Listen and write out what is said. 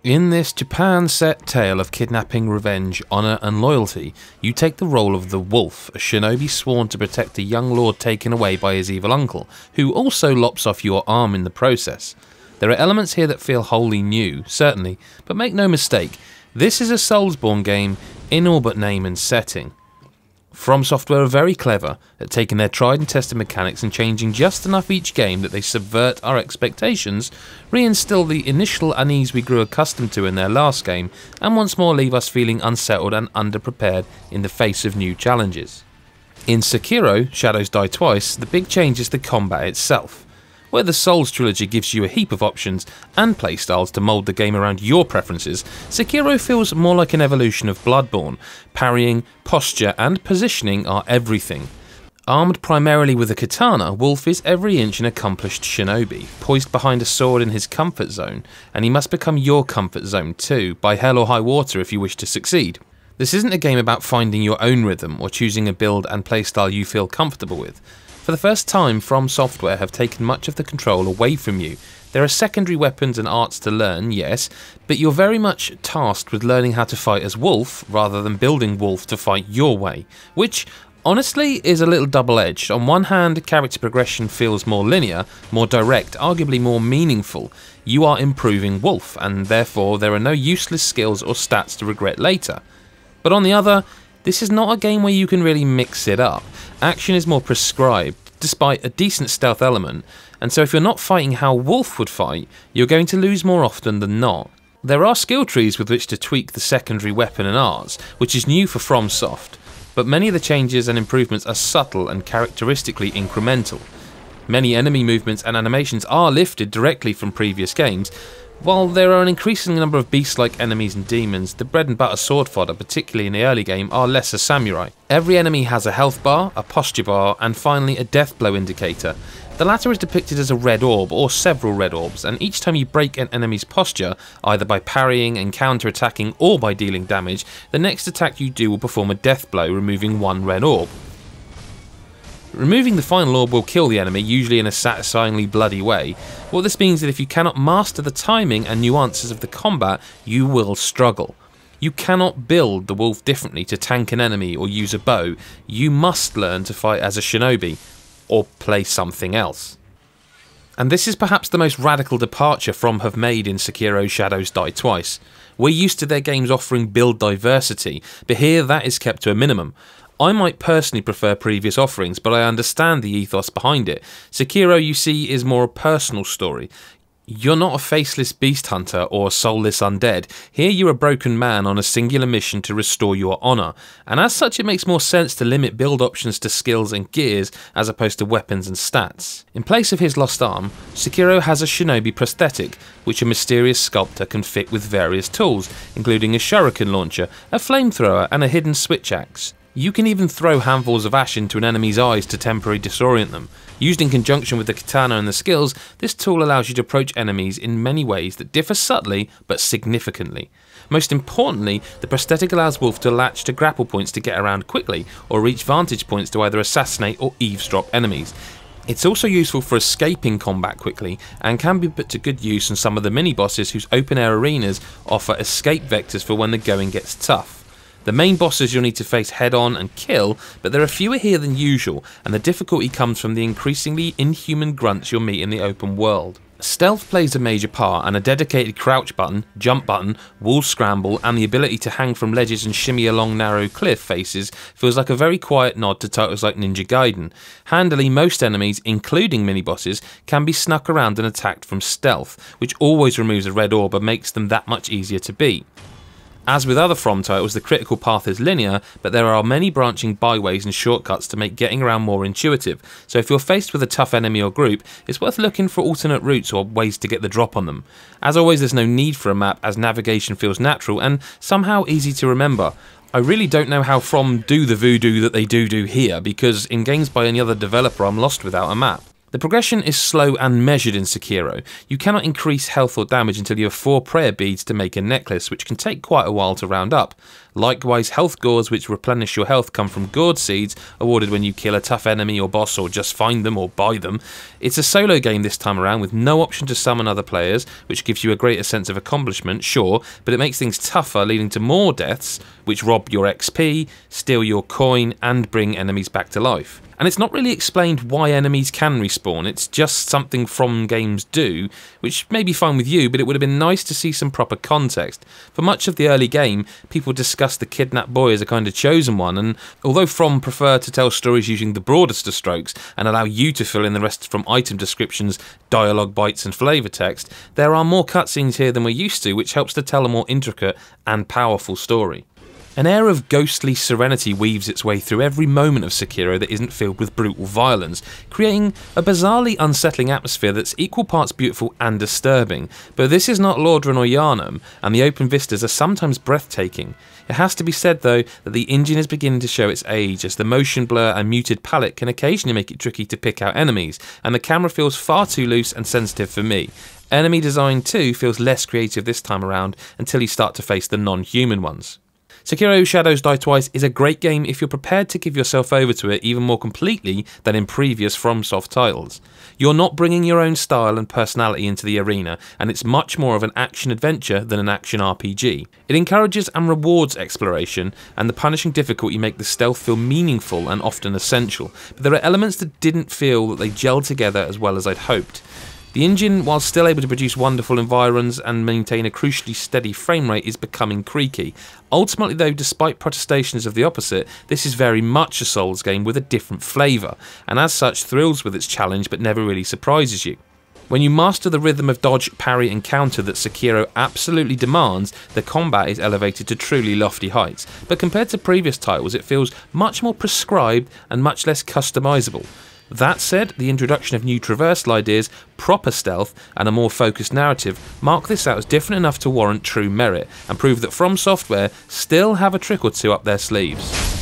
In this Japan-set tale of kidnapping, revenge, honour and loyalty, you take the role of the Wolf, a shinobi sworn to protect a young lord taken away by his evil uncle, who also lops off your arm in the process. There are elements here that feel wholly new, certainly, but make no mistake, this is a Soulsborne game in all but name and setting. From Software are very clever at taking their tried and tested mechanics and changing just enough each game that they subvert our expectations, reinstill the initial unease we grew accustomed to in their last game, and once more leave us feeling unsettled and underprepared in the face of new challenges. In Sekiro: Shadows Die Twice, the big change is the combat itself. Where the Souls trilogy gives you a heap of options and playstyles to mould the game around your preferences, Sekiro feels more like an evolution of Bloodborne. Parrying, posture and positioning are everything. Armed primarily with a katana, Wolf is every inch an accomplished shinobi, poised behind a sword in his comfort zone, and he must become your comfort zone too, by hell or high water if you wish to succeed. This isn't a game about finding your own rhythm or choosing a build and playstyle you feel comfortable with. For the first time, From Software have taken much of the control away from you. There are secondary weapons and arts to learn, yes, but you're very much tasked with learning how to fight as Wolf rather than building Wolf to fight your way, which honestly is a little double-edged. On one hand, character progression feels more linear, more direct, arguably more meaningful. You are improving Wolf, and therefore there are no useless skills or stats to regret later. But on the other, this is not a game where you can really mix it up. Action is more prescribed, despite a decent stealth element, and so if you're not fighting how Wolf would fight, you're going to lose more often than not. There are skill trees with which to tweak the secondary weapon and arts, which is new for FromSoft, but many of the changes and improvements are subtle and characteristically incremental. Many enemy movements and animations are lifted directly from previous games. While there are an increasing number of beast-like enemies and demons, the bread and butter sword fodder, particularly in the early game, are lesser samurai. Every enemy has a health bar, a posture bar, and finally a death blow indicator. The latter is depicted as a red orb, or several red orbs, and each time you break an enemy's posture, either by parrying and counter-attacking or by dealing damage, the next attack you do will perform a death blow, removing one red orb. Removing the final orb will kill the enemy, usually in a satisfyingly bloody way. What this means is that if you cannot master the timing and nuances of the combat, you will struggle. You cannot build the Wolf differently to tank an enemy or use a bow. You must learn to fight as a shinobi, or play something else. And this is perhaps the most radical departure From have made in Sekiro: Shadows Die Twice. We're used to their games offering build diversity, but here that is kept to a minimum. I might personally prefer previous offerings, but I understand the ethos behind it. Sekiro, you see, is more a personal story. You're not a faceless beast hunter or soulless undead. Here you're a broken man on a singular mission to restore your honour, and as such it makes more sense to limit build options to skills and gears as opposed to weapons and stats. In place of his lost arm, Sekiro has a shinobi prosthetic, which a mysterious sculptor can fit with various tools, including a shuriken launcher, a flamethrower and a hidden switch axe. You can even throw handfuls of ash into an enemy's eyes to temporarily disorient them. Used in conjunction with the katana and the skills, this tool allows you to approach enemies in many ways that differ subtly but significantly. Most importantly, the prosthetic allows Wolf to latch to grapple points to get around quickly, or reach vantage points to either assassinate or eavesdrop enemies. It's also useful for escaping combat quickly, and can be put to good use on some of the mini-bosses whose open-air arenas offer escape vectors for when the going gets tough. The main bosses you'll need to face head-on and kill, but there are fewer here than usual, and the difficulty comes from the increasingly inhuman grunts you'll meet in the open world. Stealth plays a major part, and a dedicated crouch button, jump button, wall scramble, and the ability to hang from ledges and shimmy along narrow cliff faces feels like a very quiet nod to titles like Ninja Gaiden. Handily, most enemies, including mini-bosses, can be snuck around and attacked from stealth, which always removes a red orb and makes them that much easier to beat. As with other From titles, the critical path is linear, but there are many branching byways and shortcuts to make getting around more intuitive, so if you're faced with a tough enemy or group, it's worth looking for alternate routes or ways to get the drop on them. As always, there's no need for a map, as navigation feels natural and somehow easy to remember. I really don't know how From do the voodoo that they do here, because in games by any other developer I'm lost without a map. The progression is slow and measured in Sekiro. You cannot increase health or damage until you have 4 prayer beads to make a necklace, which can take quite a while to round up. Likewise, health gourds which replenish your health come from gourd seeds awarded when you kill a tough enemy or boss or just find them or buy them. It's a solo game this time around with no option to summon other players, which gives you a greater sense of accomplishment, sure, but it makes things tougher, leading to more deaths, which rob your XP, steal your coin and bring enemies back to life. And it's not really explained why enemies can respawn, it's just something From Games do, which may be fine with you, but it would have been nice to see some proper context. For much of the early game, people discussed the kidnapped boy as a kind of chosen one, and although From prefer to tell stories using the broadest of strokes and allow you to fill in the rest from item descriptions, dialogue bites and flavour text, there are more cutscenes here than we're used to, which helps to tell a more intricate and powerful story. An air of ghostly serenity weaves its way through every moment of Sekiro that isn't filled with brutal violence, creating a bizarrely unsettling atmosphere that's equal parts beautiful and disturbing. But this is not Lordran or Yharnam, and the open vistas are sometimes breathtaking. It has to be said though that the engine is beginning to show its age, as the motion blur and muted palette can occasionally make it tricky to pick out enemies, and the camera feels far too loose and sensitive for me. Enemy design too feels less creative this time around until you start to face the non-human ones. Sekiro Shadows Die Twice is a great game if you're prepared to give yourself over to it even more completely than in previous FromSoft titles. You're not bringing your own style and personality into the arena, and it's much more of an action-adventure than an action RPG. It encourages and rewards exploration, and the punishing difficulty make the stealth feel meaningful and often essential, but there are elements that didn't feel that they gelled together as well as I'd hoped. The engine, while still able to produce wonderful environs and maintain a crucially steady frame rate, is becoming creaky. Ultimately though, despite protestations of the opposite, this is very much a Souls game with a different flavour, and as such thrills with its challenge but never really surprises you. When you master the rhythm of dodge, parry and counter that Sekiro absolutely demands, the combat is elevated to truly lofty heights, but compared to previous titles it feels much more prescribed and much less customisable. That said, the introduction of new traversal ideas, proper stealth, and a more focused narrative mark this out as different enough to warrant true merit, and prove that From Software still have a trick or two up their sleeves.